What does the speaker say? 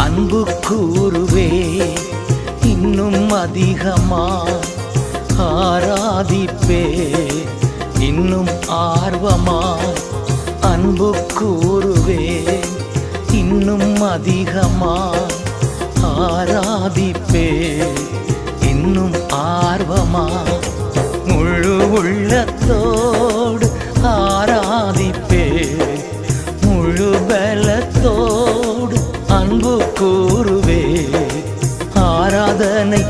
அன்பு கூறுவே இன்னும் அதிகமாய் ஆராதிப்பே இன்னும் ஆர்வமாய் அன்பு கூறுவே இன்னும் அதிகமாய் ஆராதிப்பே இன்னும் ஆர்வமாய் முழு உள்ளத்தோடு ஆராதிப்பே முழு பலத்தோடு அன்பு கூறுவே ஆராதனை